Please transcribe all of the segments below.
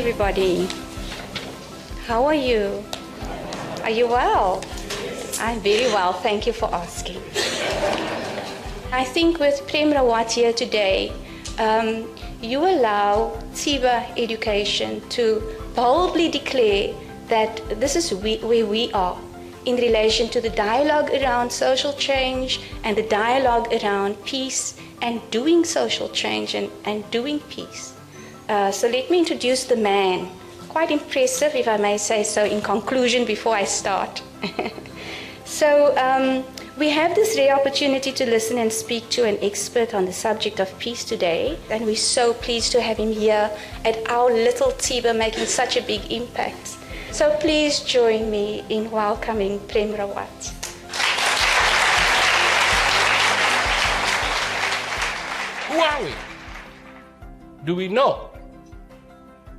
everybody. How are you? Are you well? I'm very well, thank you for asking. I think with Prem Rawat here today, you allow TSiBA education to boldly declare that this is where we are in relation to the dialogue around social change and the dialogue around peace and doing social change and doing peace. So let me introduce the man. Quite impressive, if I may say so, in conclusion before I start. So we have this rare opportunity to listen and speak to an expert on the subject of peace today, and we're so pleased to have him here at our little TSiBA making such a big impact. So please join me in welcoming Prem Rawat. Who are we? Do we know?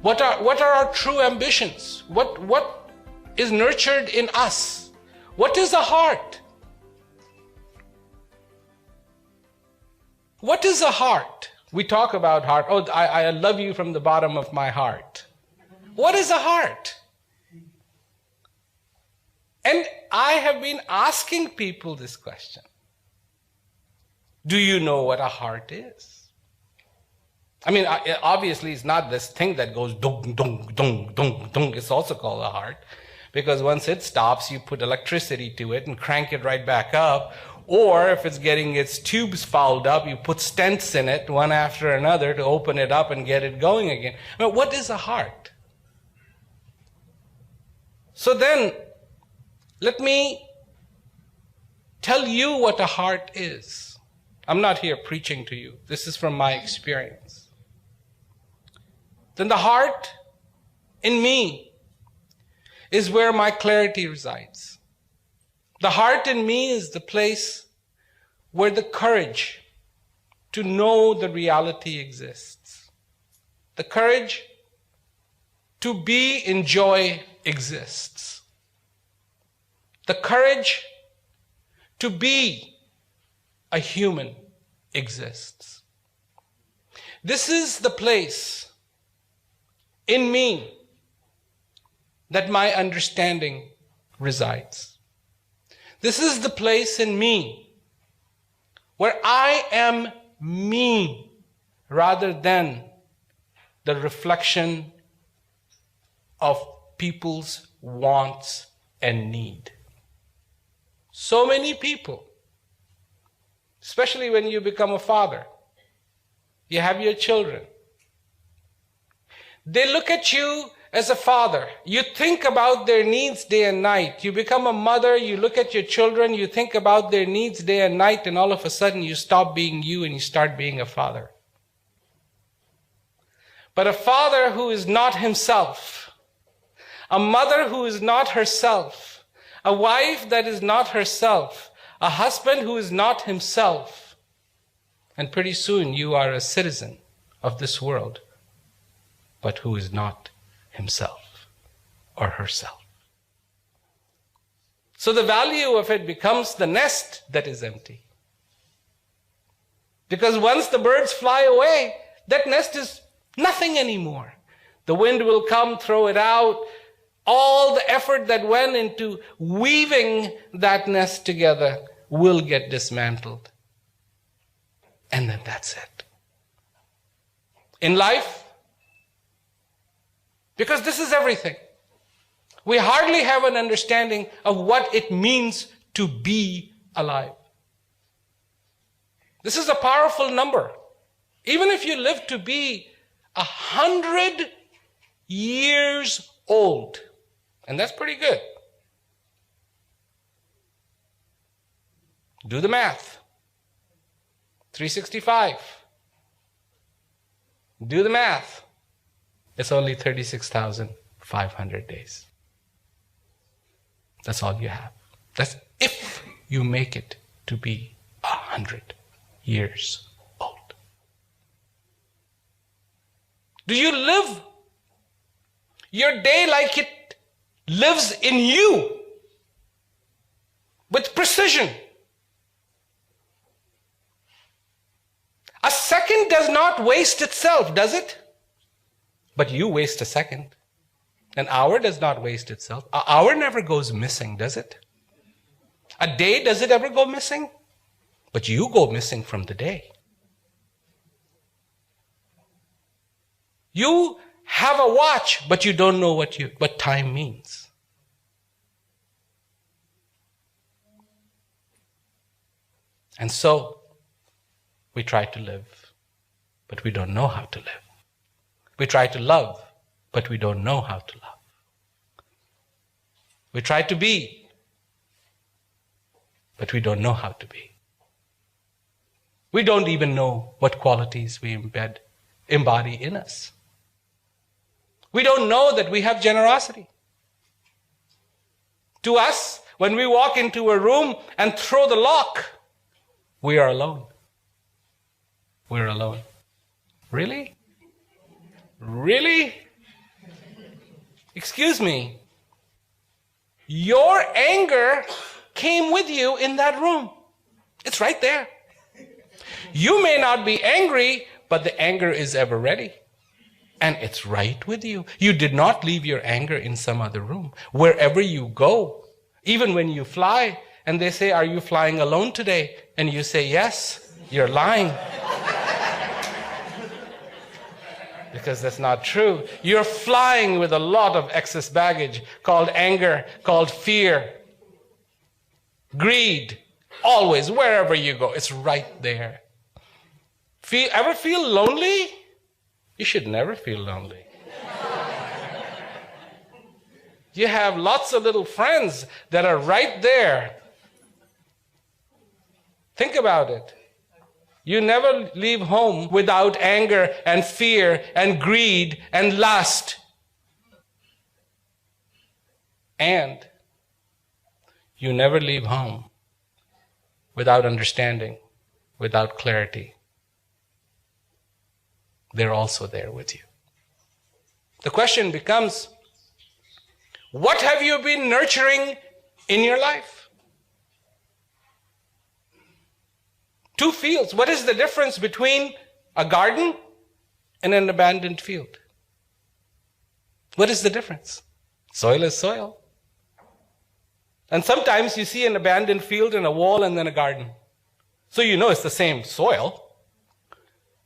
What are our true ambitions? What is nurtured in us? What is a heart? What is a heart? We talk about heart. Oh, I love you from the bottom of my heart. What is a heart? And I have been asking people this question. Do you know what a heart is? I mean, obviously it's not this thing that goes dung, dung, dung, dung, dung. It's also called a heart. Because once it stops, you put electricity to it and crank it right back up. Or if it's getting its tubes fouled up, you put stents in it, one after another, to open it up and get it going again. But what is a heart? So then, let me tell you what a heart is. I'm not here preaching to you. This is from my experience. Then the heart in me is where my clarity resides. The heart in me is the place where the courage to know the reality exists. The courage to be in joy exists. The courage to be a human exists. This is the place in me that my understanding resides. This is the place in me where I am me rather than the reflection of people's wants and need. So many people, especially when you become a father, you have your children. They look at you as a father. You think about their needs day and night. You become a mother, you look at your children, you think about their needs day and night, and all of a sudden you stop being you and you start being a father. But a father who is not himself, a mother who is not herself, a wife that is not herself, a husband who is not himself, and pretty soon you are a citizen of this world, but who is not himself or herself. So the value of it becomes the nest that is empty. Because once the birds fly away, that nest is nothing anymore. The wind will come, throw it out. All the effort that went into weaving that nest together will get dismantled. And then that's it. In life, because this is everything, we hardly have an understanding of what it means to be alive. This is a powerful number. Even if you live to be 100 years old, and that's pretty good. Do the math. 365. Do the math. It's only 36,500 days. That's all you have. That's if you make it to be 100 years old. Do you live your day like it lives in you? With precision. A second does not waste itself, does it? but you waste a second. An hour does not waste itself. An hour never goes missing, does it? A day, does it ever go missing? But you go missing from the day. You have a watch, but you don't know what time means. And so, we try to live, but we don't know how to live. We try to love, but we don't know how to love. We try to be, but we don't know how to be. We don't even know what qualities we embody in us. We don't know that we have generosity. To us, when we walk into a room and throw the lock, we are alone. We're alone. Really? Really? Excuse me. Your anger came with you in that room. It's right there. You may not be angry, but the anger is ever ready. And it's right with you. You did not leave your anger in some other room. Wherever you go, even when you fly, and they say, "Are you flying alone today?" And you say, "Yes," you're lying. Because that's not true. You're flying with a lot of excess baggage called anger, called fear, greed. Always, wherever you go, it's right there. Ever feel lonely? You should never feel lonely. You have lots of little friends that are right there. Think about it. You never leave home without anger and fear and greed and lust. And you never leave home without understanding, without clarity. They're also there with you. The question becomes, what have you been nurturing in your life? Two fields. What is the difference between a garden and an abandoned field? What is the difference? Soil is soil. And sometimes you see an abandoned field and a wall and then a garden. So you know it's the same soil.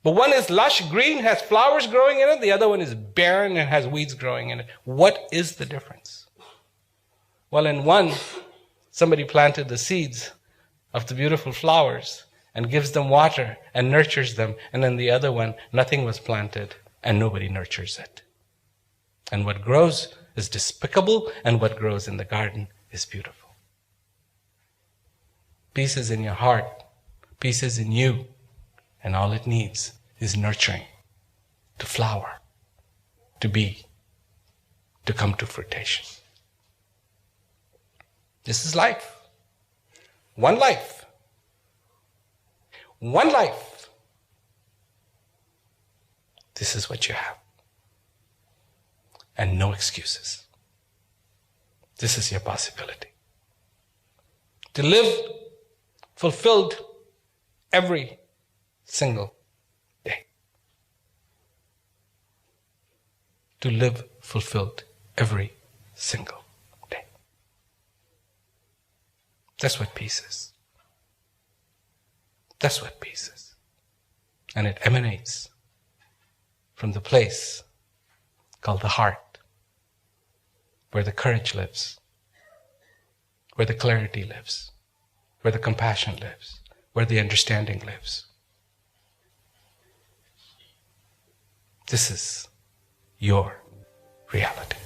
But one is lush, green, has flowers growing in it. The other one is barren and has weeds growing in it. What is the difference? Well, in one, somebody planted the seeds of the beautiful flowers and gives them water and nurtures them. And in the other one, nothing was planted and nobody nurtures it. And what grows is despicable, and what grows in the garden is beautiful. Peace is in your heart. Peace is in you. And all it needs is nurturing to flower, to be, to come to fruition. This is life. One life. One life. This is what you have. And no excuses. This is your possibility. To live fulfilled every single day. To live fulfilled every single day. That's what peace is. That's what peace is. And it emanates from the place called the heart, where the courage lives, where the clarity lives, where the compassion lives, where the understanding lives. This is your reality.